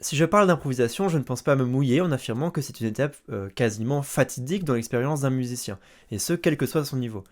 Si je parle d'improvisation, je ne pense pas me mouiller en affirmant que c'est une étape quasiment fatidique dans l'expérience d'un musicien, et ce, quel que soit son niveau.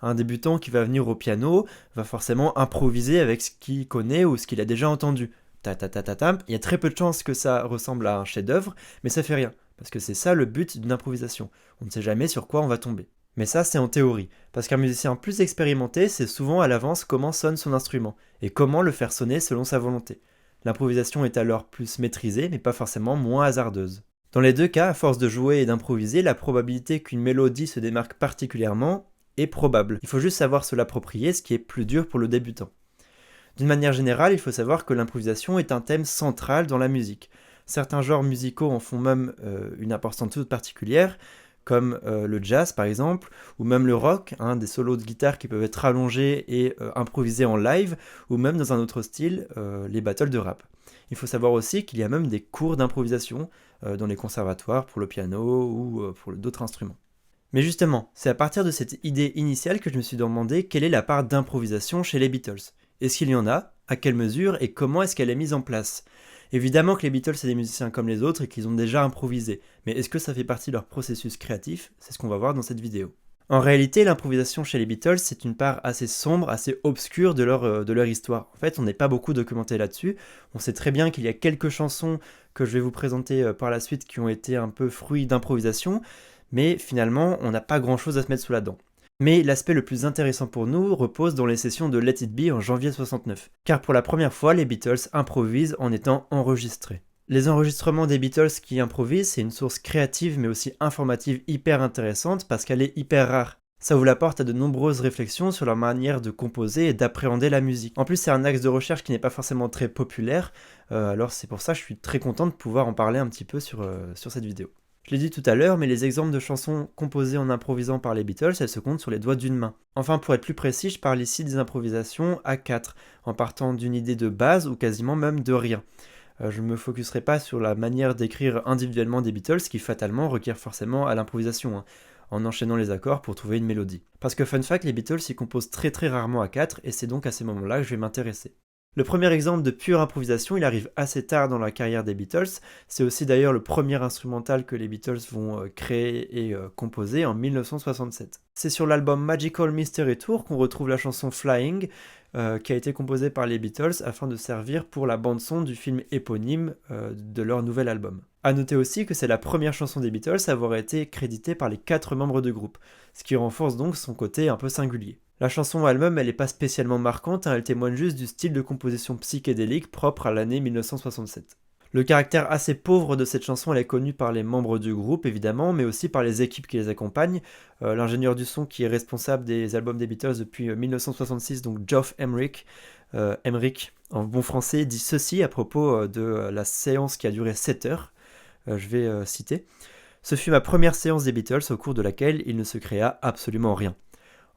Un débutant qui va venir au piano va forcément improviser avec ce qu'il connaît ou ce qu'il a déjà entendu. Ta ta ta ta ta, il y a très peu de chances que ça ressemble à un chef-d'œuvre, mais ça fait rien, parce que c'est ça le but d'une improvisation. On ne sait jamais sur quoi on va tomber. Mais ça, c'est en théorie, parce qu'un musicien plus expérimenté sait souvent à l'avance comment sonne son instrument, et comment le faire sonner selon sa volonté. L'improvisation est alors plus maîtrisée, mais pas forcément moins hasardeuse. Dans les deux cas, à force de jouer et d'improviser, la probabilité qu'une mélodie se démarque particulièrement est probable. Il faut juste savoir se l'approprier, ce qui est plus dur pour le débutant. D'une manière générale, il faut savoir que l'improvisation est un thème central dans la musique. Certains genres musicaux en font même une importance toute particulière, comme le jazz par exemple, ou même le rock, des solos de guitare qui peuvent être allongés et improvisés en live, ou même dans un autre style, les battles de rap. Il faut savoir aussi qu'il y a même des cours d'improvisation dans les conservatoires pour le piano ou pour d'autres instruments. Mais justement, c'est à partir de cette idée initiale que je me suis demandé quelle est la part d'improvisation chez les Beatles. Est-ce qu'il y en a? À quelle mesure? Et comment est-ce qu'elle est mise en place? Évidemment que les Beatles c'est des musiciens comme les autres et qu'ils ont déjà improvisé, mais est-ce que ça fait partie de leur processus créatif? C'est ce qu'on va voir dans cette vidéo. En réalité, l'improvisation chez les Beatles, c'est une part assez sombre, assez obscure de leur histoire. En fait, on n'est pas beaucoup documenté là-dessus. On sait très bien qu'il y a quelques chansons que je vais vous présenter par la suite qui ont été un peu fruits d'improvisation, mais finalement, on n'a pas grand-chose à se mettre sous la dent. Mais l'aspect le plus intéressant pour nous repose dans les sessions de Let It Be en janvier 69, car pour la première fois, les Beatles improvisent en étant enregistrés. Les enregistrements des Beatles qui improvisent, c'est une source créative mais aussi informative hyper intéressante parce qu'elle est hyper rare. Ça ouvre la porte à de nombreuses réflexions sur leur manière de composer et d'appréhender la musique. En plus, c'est un axe de recherche qui n'est pas forcément très populaire, alors c'est pour ça que je suis très content de pouvoir en parler un petit peu sur cette vidéo. Je l'ai dit tout à l'heure, mais les exemples de chansons composées en improvisant par les Beatles, elles se comptent sur les doigts d'une main. Enfin, pour être plus précis, je parle ici des improvisations à 4, en partant d'une idée de base ou quasiment même de rien. Je ne me focuserai pas sur la manière d'écrire individuellement des Beatles, qui fatalement requiert forcément à l'improvisation, en enchaînant les accords pour trouver une mélodie. Parce que fun fact, les Beatles y composent très rarement à 4, et c'est donc à ces moments-là que je vais m'intéresser. Le premier exemple de pure improvisation, il arrive assez tard dans la carrière des Beatles. C'est aussi d'ailleurs le premier instrumental que les Beatles vont créer et composer en 1967. C'est sur l'album Magical Mystery Tour qu'on retrouve la chanson Flying, qui a été composée par les Beatles afin de servir pour la bande-son du film éponyme de leur nouvel album. A noter aussi que c'est la première chanson des Beatles à avoir été créditée par les 4 membres du groupe, ce qui renforce donc son côté un peu singulier. La chanson elle-même, elle n'est pas spécialement marquante, elle témoigne juste du style de composition psychédélique propre à l'année 1967. Le caractère assez pauvre de cette chanson, elle est connue par les membres du groupe évidemment, mais aussi par les équipes qui les accompagnent. L'ingénieur du son qui est responsable des albums des Beatles depuis 1966, donc Geoff Emerick, Emerick en bon français, dit ceci à propos de la séance qui a duré 7 heures. Je vais citer. Ce fut ma première séance des Beatles au cours de laquelle il ne se créa absolument rien.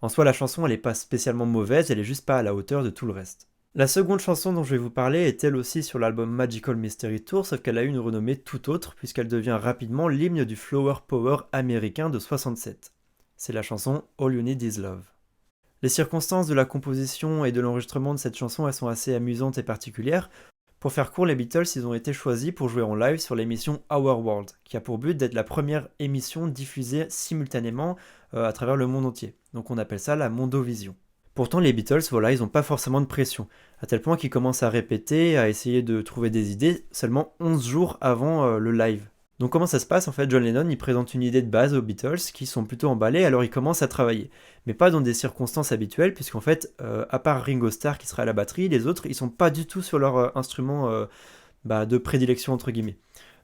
En soi, la chanson, elle n'est pas spécialement mauvaise, elle est juste pas à la hauteur de tout le reste. La seconde chanson dont je vais vous parler est elle aussi sur l'album Magical Mystery Tour, sauf qu'elle a eu une renommée tout autre, puisqu'elle devient rapidement l'hymne du Flower Power américain de 67. C'est la chanson All You Need Is Love. Les circonstances de la composition et de l'enregistrement de cette chanson, elles sont assez amusantes et particulières. Pour faire court, les Beatles, ils ont été choisis pour jouer en live sur l'émission Our World, qui a pour but d'être la première émission diffusée simultanément à travers le monde entier. Donc on appelle ça la Mondovision. Pourtant, les Beatles, voilà, ils n'ont pas forcément de pression, à tel point qu'ils commencent à répéter, à essayer de trouver des idées seulement 11 jours avant le live. Donc comment ça se passe? En fait, John Lennon, il présente une idée de base aux Beatles qui sont plutôt emballés, alors ils commencent à travailler. Mais pas dans des circonstances habituelles, puisqu'en fait, à part Ringo Starr qui sera à la batterie, les autres, ils sont pas du tout sur leur instrument de prédilection, entre guillemets.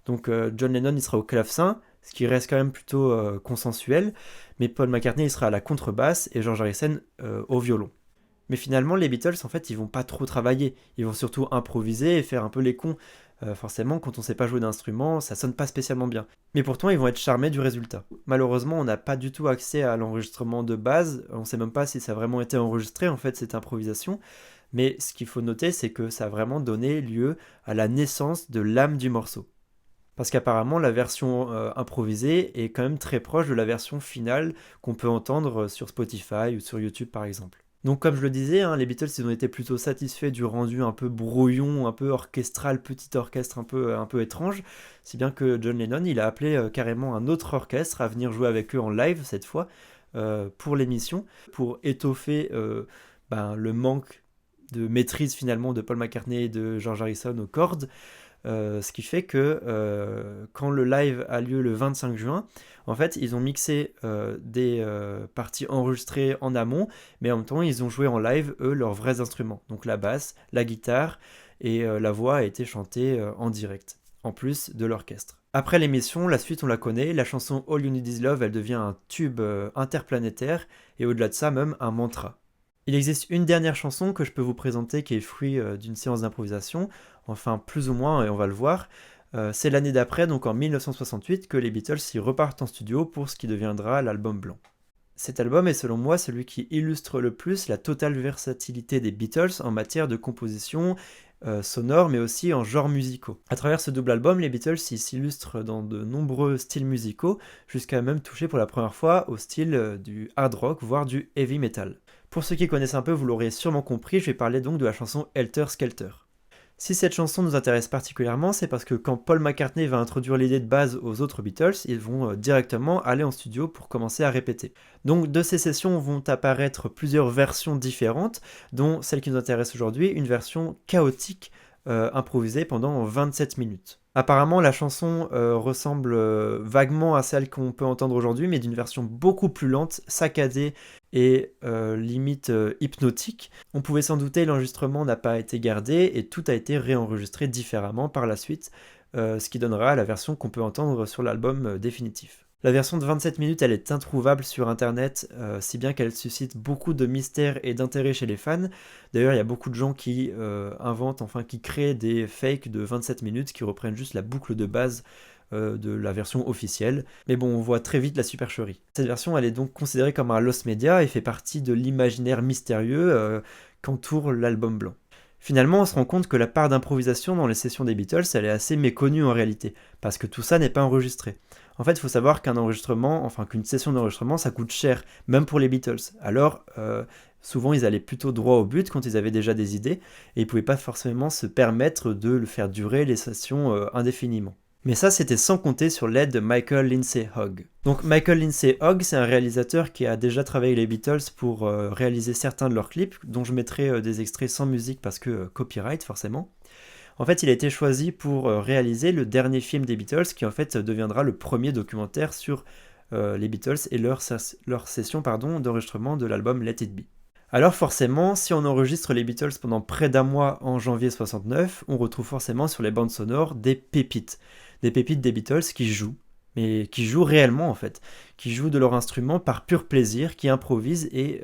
Donc John Lennon, il sera au clavecin, ce qui reste quand même plutôt consensuel, mais Paul McCartney, il sera à la contrebasse et George Harrison au violon. Mais finalement, les Beatles, en fait, ils vont pas trop travailler. Ils vont surtout improviser et faire un peu les cons. Forcément, quand on sait pas jouer d'instrument, ça sonne pas spécialement bien. Mais pourtant, ils vont être charmés du résultat. Malheureusement, on n'a pas du tout accès à l'enregistrement de base. On sait même pas si ça a vraiment été enregistré, en fait, cette improvisation. Mais ce qu'il faut noter, c'est que ça a vraiment donné lieu à la naissance de l'âme du morceau. Parce qu'apparemment, la version improvisée est quand même très proche de la version finale qu'on peut entendre sur Spotify ou sur YouTube, par exemple. Donc comme je le disais, hein, les Beatles ils ont été plutôt satisfaits du rendu un peu brouillon, un peu orchestral, petit orchestre un peu étrange, si bien que John Lennon il a appelé carrément un autre orchestre à venir jouer avec eux en live cette fois pour l'émission, pour étoffer le manque de maîtrise finalement de Paul McCartney et de George Harrison aux cordes. Ce qui fait que quand le live a lieu le 25 juin, en fait, ils ont mixé des parties enregistrées en amont, mais en même temps, ils ont joué en live, eux, leurs vrais instruments. Donc la basse, la guitare et la voix a été chantée en direct, en plus de l'orchestre. Après l'émission, la suite on la connaît, la chanson All You Need Is Love, elle devient un tube interplanétaire, et au-delà de ça, même un mantra. Il existe une dernière chanson que je peux vous présenter qui est fruit d'une séance d'improvisation, enfin plus ou moins, et on va le voir. C'est l'année d'après, donc en 1968, que les Beatles y repartent en studio pour ce qui deviendra l'album blanc. Cet album est selon moi celui qui illustre le plus la totale versatilité des Beatles en matière de composition sonore, mais aussi en genres musicaux. À travers ce double album, les Beatles s'illustrent dans de nombreux styles musicaux, jusqu'à même toucher pour la première fois au style du hard rock, voire du heavy metal. Pour ceux qui connaissent un peu, vous l'aurez sûrement compris, je vais parler donc de la chanson Helter Skelter. Si cette chanson nous intéresse particulièrement, c'est parce que quand Paul McCartney va introduire l'idée de base aux autres Beatles, ils vont directement aller en studio pour commencer à répéter. Donc de ces sessions vont apparaître plusieurs versions différentes, dont celle qui nous intéresse aujourd'hui, une version chaotique improvisée pendant 27 minutes. Apparemment, la chanson ressemble vaguement à celle qu'on peut entendre aujourd'hui, mais d'une version beaucoup plus lente, saccadée et limite hypnotique. On pouvait s'en douter, l'enregistrement n'a pas été gardé et tout a été réenregistré différemment par la suite, ce qui donnera la version qu'on peut entendre sur l'album définitif. La version de 27 minutes, elle est introuvable sur internet, si bien qu'elle suscite beaucoup de mystère et d'intérêt chez les fans. D'ailleurs, il y a beaucoup de gens qui qui créent des fakes de 27 minutes qui reprennent juste la boucle de base de la version officielle. Mais bon, on voit très vite la supercherie. Cette version, elle est donc considérée comme un lost media et fait partie de l'imaginaire mystérieux qu'entoure l'album blanc. Finalement, on se rend compte que la part d'improvisation dans les sessions des Beatles, elle est assez méconnue en réalité, parce que tout ça n'est pas enregistré. En fait, il faut savoir qu'une session d'enregistrement, ça coûte cher, même pour les Beatles. Alors, souvent, ils allaient plutôt droit au but quand ils avaient déjà des idées, et ils ne pouvaient pas forcément se permettre de le faire durer les sessions indéfiniment. Mais ça, c'était sans compter sur l'aide de Michael Lindsay Hogg. Donc Michael Lindsay Hogg, c'est un réalisateur qui a déjà travaillé les Beatles pour réaliser certains de leurs clips, dont je mettrai des extraits sans musique parce que copyright forcément. En fait, il a été choisi pour réaliser le dernier film des Beatles, qui en fait deviendra le premier documentaire sur les Beatles et leur session d'enregistrement de l'album Let It Be. Alors forcément, si on enregistre les Beatles pendant près d'un mois en janvier 69, on retrouve forcément sur les bandes sonores des pépites des Beatles qui jouent, mais qui jouent réellement en fait, qui jouent de leur instrument par pur plaisir, qui improvisent et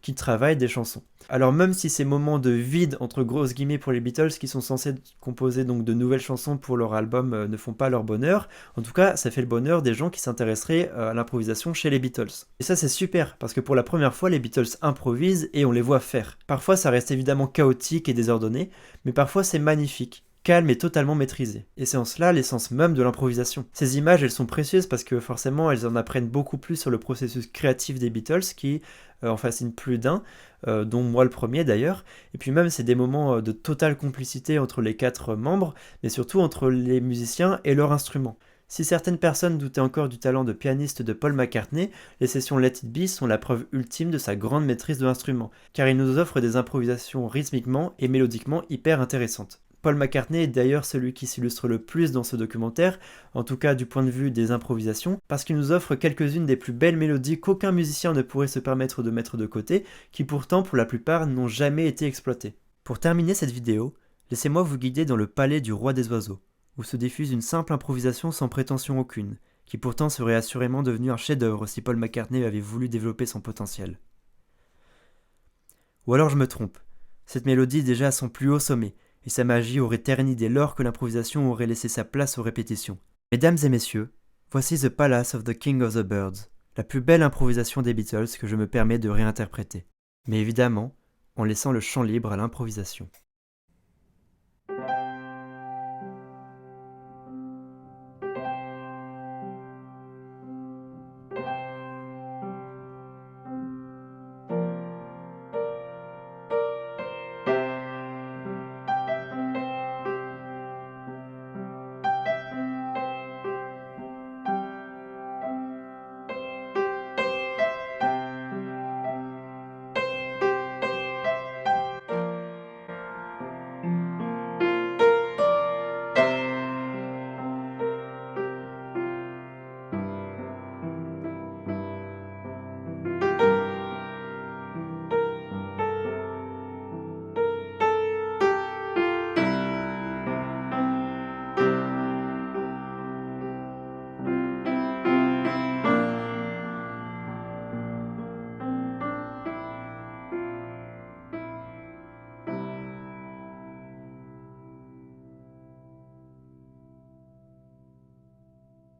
qui travaillent des chansons. Alors même si ces moments de vide entre grosses guillemets pour les Beatles qui sont censés composer donc de nouvelles chansons pour leur album ne font pas leur bonheur, en tout cas ça fait le bonheur des gens qui s'intéresseraient à l'improvisation chez les Beatles. Et ça c'est super parce que pour la première fois les Beatles improvisent et on les voit faire. Parfois ça reste évidemment chaotique et désordonné, mais parfois c'est magnifique, calme et totalement maîtrisé. Et c'est en cela l'essence même de l'improvisation. Ces images, elles sont précieuses parce que forcément, elles en apprennent beaucoup plus sur le processus créatif des Beatles qui en fascine plus d'un, dont moi le premier d'ailleurs. Et puis même, c'est des moments de totale complicité entre les 4 membres, mais surtout entre les musiciens et leurs instruments. Si certaines personnes doutaient encore du talent de pianiste de Paul McCartney, les sessions Let It Be sont la preuve ultime de sa grande maîtrise de l'instrument, car il nous offre des improvisations rythmiquement et mélodiquement hyper intéressantes. Paul McCartney est d'ailleurs celui qui s'illustre le plus dans ce documentaire, en tout cas du point de vue des improvisations, parce qu'il nous offre quelques-unes des plus belles mélodies qu'aucun musicien ne pourrait se permettre de mettre de côté, qui pourtant pour la plupart n'ont jamais été exploitées. Pour terminer cette vidéo, laissez-moi vous guider dans le palais du roi des oiseaux, où se diffuse une simple improvisation sans prétention aucune, qui pourtant serait assurément devenue un chef-d'œuvre si Paul McCartney avait voulu développer son potentiel. Ou alors je me trompe, cette mélodie est déjà à son plus haut sommet, et sa magie aurait terni dès lors que l'improvisation aurait laissé sa place aux répétitions. Mesdames et messieurs, voici The Palace of the King of the Birds, la plus belle improvisation des Beatles que je me permets de réinterpréter. Mais évidemment, en laissant le champ libre à l'improvisation.